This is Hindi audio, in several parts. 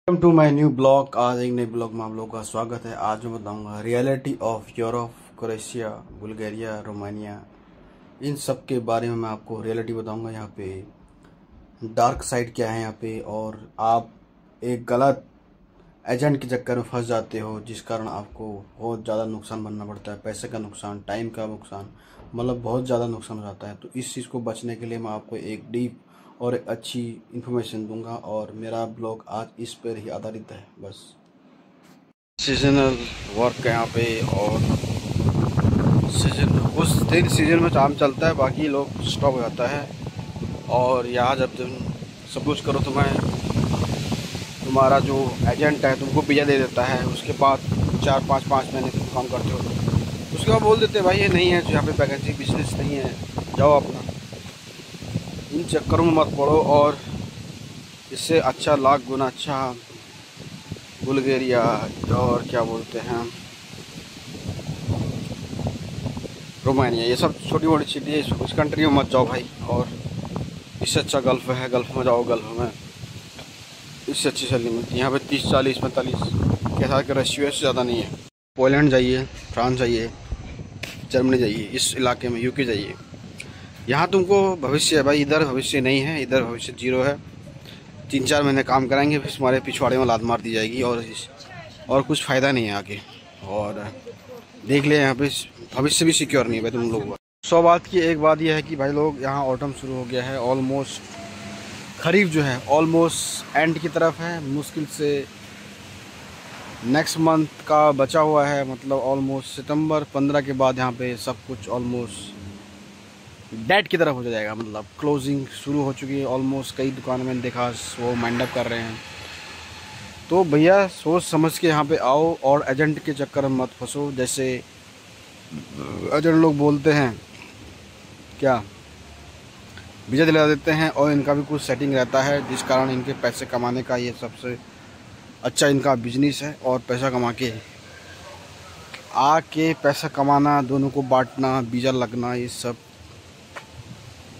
Welcome to my new blog. आज एक नए ब्लॉग में आप लोगों का स्वागत है। आज मैं बताऊंगा reality of Europe, Croatia, Bulgaria, Romania, इन सब के बारे में मैं आपको रियलिटी बताऊंगा। यहाँ पे डार्क साइड क्या है यहाँ पे, और आप एक गलत एजेंट के चक्कर में फंस जाते हो जिस कारण आपको बहुत ज़्यादा नुकसान बनना पड़ता है, पैसे का नुकसान, टाइम का नुकसान, मतलब बहुत ज़्यादा नुकसान हो जाता है। तो इस चीज़ को बचने के लिए मैं आपको एक डीप और एक अच्छी इन्फॉर्मेशन दूंगा, और मेरा ब्लॉग आज इस पर ही आधारित है। बस सीजनल वर्क है यहाँ पे, और सीजन उस दिन सीजन में काम चलता है, बाकी लोग स्टॉप हो जाता है। और यहाँ जब तुम सब कुछ करो तो तुम्हारा जो एजेंट है तुमको वीज़ा दे देता है। उसके बाद 4-5 महीने तुम काम करते हो, उसके बाद बोल देते हैं भाई ये नहीं है, जो यहाँ पे वैकेंसी बिजनेस नहीं है, जाओ अपना। इन चक्करों में मत पड़ो, और इससे अच्छा लाख गुना अच्छा बुल्गारिया और क्या बोलते हैं रोमानिया, ये सब छोटी मोटी सिटी है, उस कंट्री में मत जाओ भाई। और इससे अच्छा गल्फ़ है, गल्फ़ में जाओ। गल्फ़ में इससे अच्छी सैलरी मिलती है। यहाँ पे 30, 40, 45 के साथ के रेशियो से ज़्यादा नहीं है। पोलैंड जाइए, फ्रांस जाइए, जर्मनी जाइए, इस इलाके में यूके जाइए, यहाँ तुमको भविष्य है भाई। इधर भविष्य नहीं है, इधर भविष्य जीरो है। 3-4 महीने काम कराएंगे, फिर हमारे पिछवाड़े में लात मार दी जाएगी, और कुछ फ़ायदा नहीं है आगे। और देख ले यहाँ पे भविष्य भी सिक्योर नहीं है भाई तुम लोगों का। 100 बात की एक बात यह है कि भाई लोग यहाँ ऑटम शुरू हो गया है, ऑलमोस्ट खरीफ जो है ऑलमोस्ट एंड की तरफ है। मुश्किल से नेक्स्ट मंथ का बचा हुआ है, मतलब ऑलमोस्ट सितंबर 15 के बाद यहाँ पे सब कुछ ऑलमोस्ट डेट की तरफ हो जाएगा, मतलब क्लोजिंग शुरू हो चुकी है ऑलमोस्ट। कई दुकानों में देखा वो माइंड अप कर रहे हैं। तो भैया सोच समझ के यहाँ पे आओ, और एजेंट के चक्कर में मत फंसो। जैसे एजेंट लोग बोलते हैं क्या वीज़ा दिला देते हैं, और इनका भी कुछ सेटिंग रहता है जिस कारण इनके पैसे कमाने का ये सबसे अच्छा इनका बिजनेस है। और पैसा कमा के आके पैसा कमाना, दोनों को बांटना, वीज़ा लगना, ये सब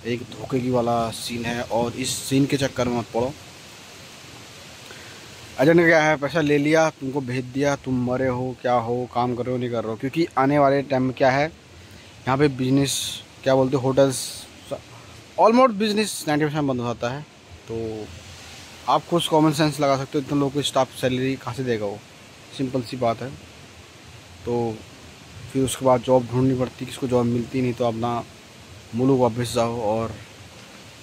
एक धोखे की वाला सीन है। और इस सीन के चक्कर में मत पड़ो। एजेंट क्या है, पैसा ले लिया, तुमको भेज दिया, तुम मरे हो क्या हो, काम कर रहे हो नहीं कर रहे हो। क्योंकि आने वाले टाइम में क्या है, यहाँ पे बिजनेस क्या बोलते हैं, होटल्स ऑलमोस्ट बिजनेस 90% बंद हो जाता है। तो आप खुद कॉमन सेंस लगा सकते हो, इतने लोगों को स्टाफ सैलरी कहाँ से देगा वो, सिंपल सी बात है। तो फिर उसके बाद जॉब ढूंढनी पड़ती, किसको जॉब मिलती नहीं, तो अपना मुल्क वापस जाओ। और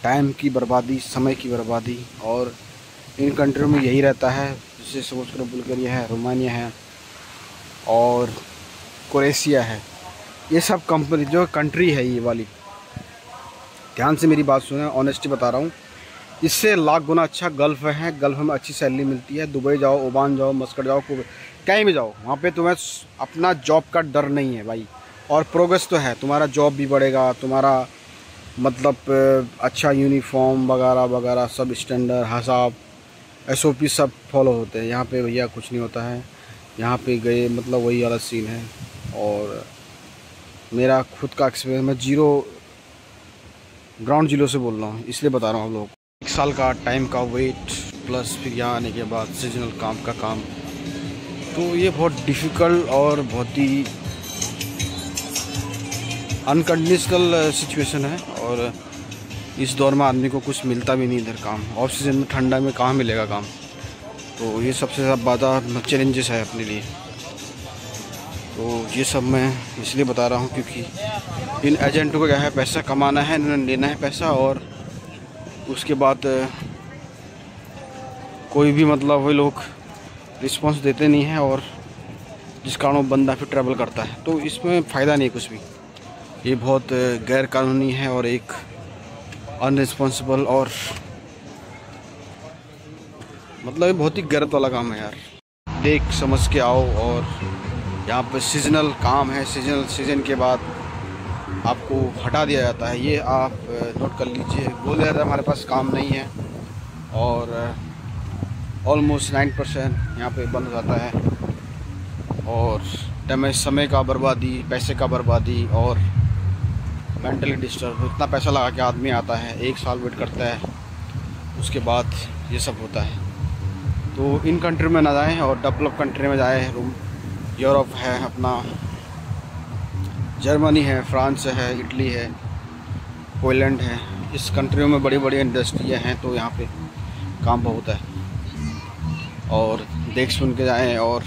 टाइम की बर्बादी, समय की बर्बादी, और इन कंट्रियों में यही रहता है। जैसे सपोज करो बुल्गारिया है, रोमानिया है और क्रोएशिया है, ये सब कंपनी जो कंट्री है ये वाली, ध्यान से मेरी बात सुने, ऑनेस्टी बता रहा हूँ, इससे लाख गुना अच्छा गल्फ़ है। गल्फ़ में अच्छी सैलरी मिलती है। दुबई जाओ, ओमान जाओ, मस्कट जाओ, कहीं भी जाओ, वहाँ पे तुम्हें अपना जॉब का डर नहीं है भाई। और प्रोग्रेस तो है, तुम्हारा जॉब भी बढ़ेगा, तुम्हारा मतलब अच्छा यूनिफॉर्म वगैरह वगैरह सब स्टैंडर्ड, हिसाब, SOP सब फॉलो होते हैं। यहाँ पे भैया कुछ नहीं होता है। यहाँ पे गए मतलब वही वाला सीन है। और मेरा खुद का एक्सपीरियंस, मैं ग्राउंड जीरो से बोल रहा हूँ, इसलिए बता रहा हूँ आप लोगों को। 1 साल का टाइम का वेट, प्लस फिर यहाँ आने के बाद सीजनल काम का काम, तो ये बहुत डिफ़िकल्ट और बहुत ही अनकंडीशनल सिचुएशन है। और इस दौर में आदमी को कुछ मिलता भी नहीं इधर काम। ऑफ सीजन में ठंडा में कहाँ मिलेगा काम, तो ये सबसे ज़्यादा चैलेंजेस है अपने लिए। तो ये सब मैं इसलिए बता रहा हूँ क्योंकि इन एजेंटों को क्या है, पैसा कमाना है, इन्होंने लेना है पैसा, और उसके बाद कोई भी मतलब वो लोग रिस्पॉन्स देते नहीं हैं, और जिस कारण वो बंदा फिर ट्रैवल करता है। तो इसमें फ़ायदा नहीं है कुछ भी। ये बहुत गैर कानूनी है और एक अनरिस्पॉन्सिबल, और मतलब ये बहुत ही गलत वाला काम है यार। देख समझ के आओ। और यहाँ पे सीजनल काम है, सीजन के बाद आपको हटा दिया जाता है। ये आप नोट कर लीजिए। बोल दिया जाता है हमारे पास काम नहीं है, और ऑलमोस्ट 9% यहाँ पे बंद हो जाता है। और समय का बर्बादी, पैसे का बर्बादी, और मेंटली डिस्टर्ब। इतना पैसा लगा के आदमी आता है, 1 साल वेट करता है, उसके बाद ये सब होता है। तो इन कंट्री में ना जाएं और डेवलप कंट्री में जाएं। यूरोप है अपना, जर्मनी है, फ्रांस है, इटली है, पोलैंड है। इस कंट्रियों में बड़ी बड़ी इंडस्ट्रियाँ हैं, तो यहाँ पे काम बहुत है। और देख सुन के जाएं। और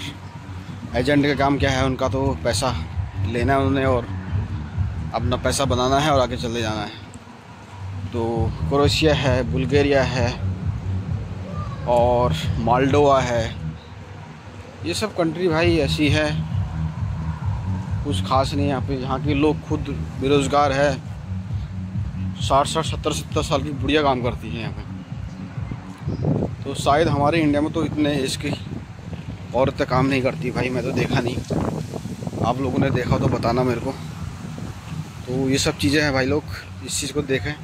एजेंट का काम क्या है, उनका तो पैसा लेना है उन्होंने और अपना पैसा बनाना है और आगे चले जाना है। तो क्रोएशिया है, बुल्गारिया है और मोल्डोवा है। ये सब कंट्री भाई ऐसी है, कुछ खास नहीं है यहाँ पे। यहाँ के लोग खुद बेरोज़गार है, 60-60, 70-70 साल की बुढ़िया काम करती है यहाँ पे। तो शायद हमारे इंडिया में तो इतने इसकी औरतें काम नहीं करती भाई, मैं तो देखा नहीं। आप लोगों ने देखा तो बताना मेरे को। तो ये सब चीज़ें हैं भाई, लोग इस चीज़ को देखें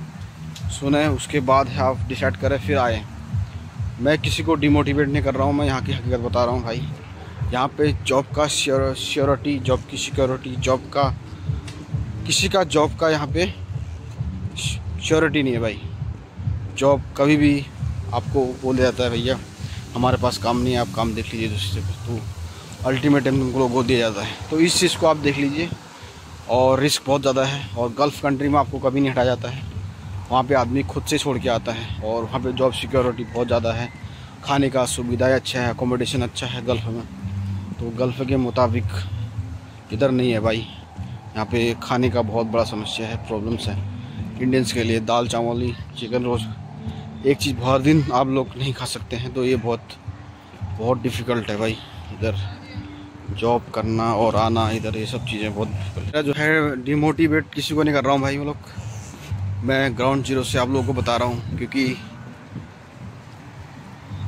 सुने, उसके बाद आप डिसाइड करें फिर आए। मैं किसी को डिमोटिवेट नहीं कर रहा हूँ, मैं यहाँ की हकीकत बता रहा हूँ भाई। यहाँ पे जॉब का सिक्योरिटी, जॉब की सिक्योरिटी, जॉब का किसी का जॉब का यहाँ पे सिक्योरिटी नहीं है भाई। जॉब कभी भी आपको बोल जाता है भैया हमारे पास काम नहीं है, आप काम देख लीजिए दूसरे पे, तो अल्टीमेटम तुमको वो दिया जाता है। तो इस चीज़ को आप देख लीजिए। और रिस्क बहुत ज़्यादा है, और गल्फ़ कंट्री में आपको कभी नहीं हटाया जाता है, वहाँ पे आदमी खुद से छोड़ के आता है। और वहाँ पे जॉब सिक्योरिटी बहुत ज़्यादा है, खाने का सुविधाएं अच्छा है, अकोमोडेशन अच्छा है गल्फ़ में। तो गल्फ़ के मुताबिक इधर नहीं है भाई। यहाँ पे खाने का बहुत बड़ा समस्या है, प्रॉब्लम्स है इंडियंस के लिए। दाल चावल ही, चिकन रोज़ एक चीज़ हर दिन आप लोग नहीं खा सकते हैं। तो ये बहुत डिफ़िकल्ट है भाई इधर जॉब करना और आना इधर, ये सब चीज़ें बहुत डिफ़िकल्ट है। जो है डिमोटिवेट किसी को नहीं कर रहा हूँ भाई, वो लोग मैं ग्राउंड जीरो से आप लोगों को बता रहा हूँ। क्योंकि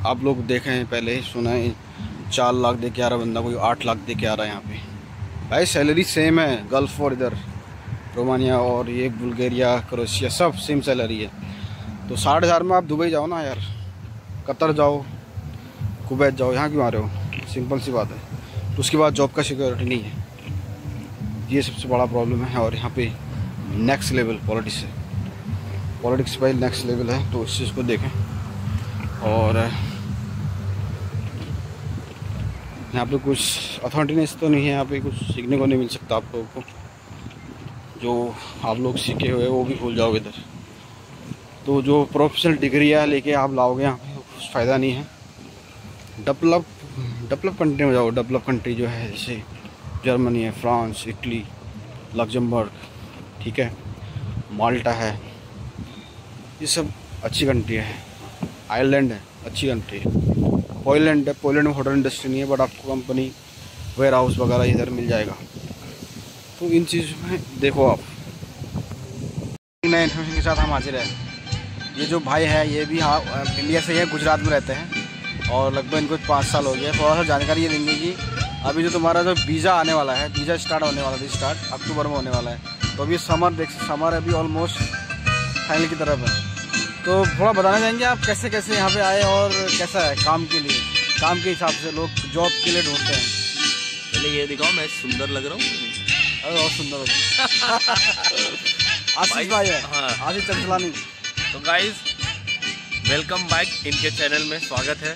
आप लोग देखें, पहले सुना है 4 लाख दे के आ रहा बंदा, कोई 8 लाख दे के आ रहा है यहाँ पे भाई। सैलरी सेम है गल्फ़ और इधर रोमानिया और ये बुल्गारिया, क्रोएशिया सब सेम सैलरी है। तो 60,000 में आप दुबई जाओ ना यार, कतर जाओ, कुवैत जाओ, यहाँ क्यों आ रहे हो? सिंपल सी बात है। तो उसके बाद जॉब का सिक्योरिटी नहीं है, ये सबसे बड़ा प्रॉब्लम है। और यहाँ पे नेक्स्ट लेवल पॉलिटिक्स है, पॉलिटिक्स भाई नेक्स्ट लेवल है। तो इस चीज़ को देखें। और यहाँ पे कुछ अथॉरिटीनेस तो नहीं है, यहाँ पे कुछ सीखने को नहीं मिल सकता आप लोगों को। जो आप लोग सीखे हुए वो भी भूल जाओगे इधर। तो जो प्रोफेशनल डिग्रियाँ लेके आप लाओगे यहाँ पे कुछ फ़ायदा नहीं है। डेवलप कंट्री में जाओ। डेवलप कंट्री जो है जैसे जर्मनी है, फ्रांस, इटली, लग्जमबर्ग, ठीक है, माल्टा है, ये सब अच्छी कंट्री है। आयरलैंड है, अच्छी कंट्री है। पोलैंड है, पोलैंड में होटल इंडस्ट्री नहीं है, बट आपको कंपनी वेयर हाउस वगैरह इधर मिल जाएगा। तो इन चीज़ों में देखो आप। नए इन्फॉर्मेशन के साथ हम हाजिर हैं। ये जो भाई है ये भी इंडिया से ही है, गुजरात में रहते हैं और लगभग इनको 5 साल हो गया। थोड़ा सा जानकारी ये देंगे कि अभी जो तुम्हारा जो वीज़ा आने वाला है, वीज़ा स्टार्ट होने वाला है, स्टार्ट अक्टूबर में होने वाला है। तो अभी समर अभी ऑलमोस्ट फाइनल की तरफ है। तो थोड़ा बताना चाहेंगे आप कैसे कैसे यहाँ पे आए और कैसा है काम के लिए, काम के हिसाब से लोग जॉब के लिए ढूंढते हैं। पहले ये दिखाओ मैं सुंदर लग रहा हूँ। अरे बहुत सुंदर हो। आशीष भाई है, हाँ। आशीष चंचलानी। तो गाइस वेलकम बैक, इनके चैनल में स्वागत है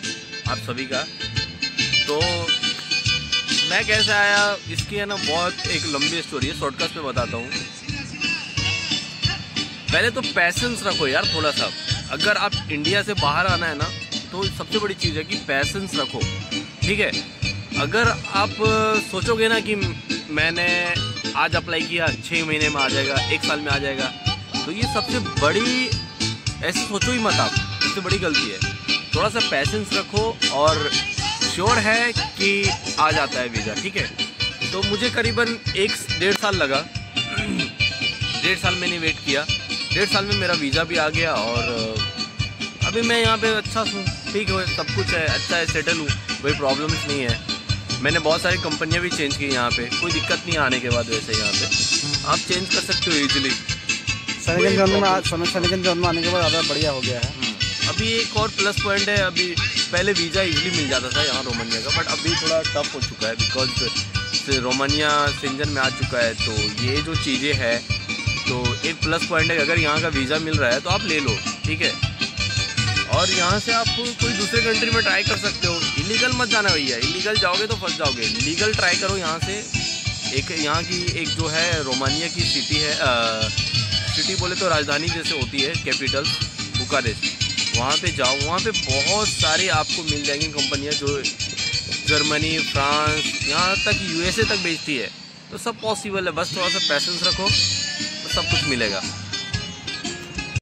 आप सभी का। तो मैं कैसे आया इसकी है ना बहुत एक लंबी स्टोरी है, शॉर्टकट में बताता हूँ। पहले तो पैशंस रखो यार थोड़ा सा। अगर आप इंडिया से बाहर आना है ना तो सबसे बड़ी चीज़ है कि पैशंस रखो, ठीक है। अगर आप सोचोगे ना कि मैंने आज अप्लाई किया 6 महीने में आ जाएगा, 1 साल में आ जाएगा, तो ये सबसे बड़ी, ऐसे सोचो ही मत आप, सबसे बड़ी गलती है। थोड़ा सा पैशंस रखो और श्योर है कि आ जाता है वीज़ा, ठीक है। तो मुझे करीबन 1-1.5 साल लगा। 1.5 साल मैंने वेट किया, 1.5 साल में मेरा वीज़ा भी आ गया और अभी मैं यहाँ पे अच्छा हूँ, ठीक है, सब कुछ है, अच्छा है, सेटल हूँ, कोई प्रॉब्लम्स नहीं है। मैंने बहुत सारी कंपनियाँ भी चेंज की यहाँ पे, कोई दिक्कत नहीं आने के बाद। वैसे यहाँ पे आप चेंज कर सकते हो ईजिली। सनीगंज जोन में आने के बाद ज़्यादा बढ़िया हो गया है। अभी एक और प्लस पॉइंट है, अभी पहले वीज़ा इजीली मिल जाता था यहाँ रोमानिया का, बट अभी थोड़ा टफ हो चुका है बिकॉज रोमानिया शेंजन में आ चुका है। तो ये जो चीज़ें हैं, तो एक प्लस पॉइंट है, अगर यहाँ का वीज़ा मिल रहा है तो आप ले लो, ठीक है। और यहाँ से आप कोई दूसरे कंट्री में ट्राई कर सकते हो, इलीगल मत जाना भैया, इलीगल जाओगे तो फंस जाओगे। लीगल ट्राई करो यहाँ से। एक यहाँ की एक जो है रोमानिया की सिटी है, सिटी बोले तो राजधानी जैसे होती है, कैपिटल बुकारेस्ट, वहाँ पे जाओ। वहाँ पे बहुत सारे आपको मिल जाएंगी कंपनियाँ जो जर्मनी, फ्रांस, यहाँ तक यूएसए तक बेचती है। तो सब पॉसिबल है, बस थोड़ा सा पैसेंस रखो तो सब कुछ मिलेगा।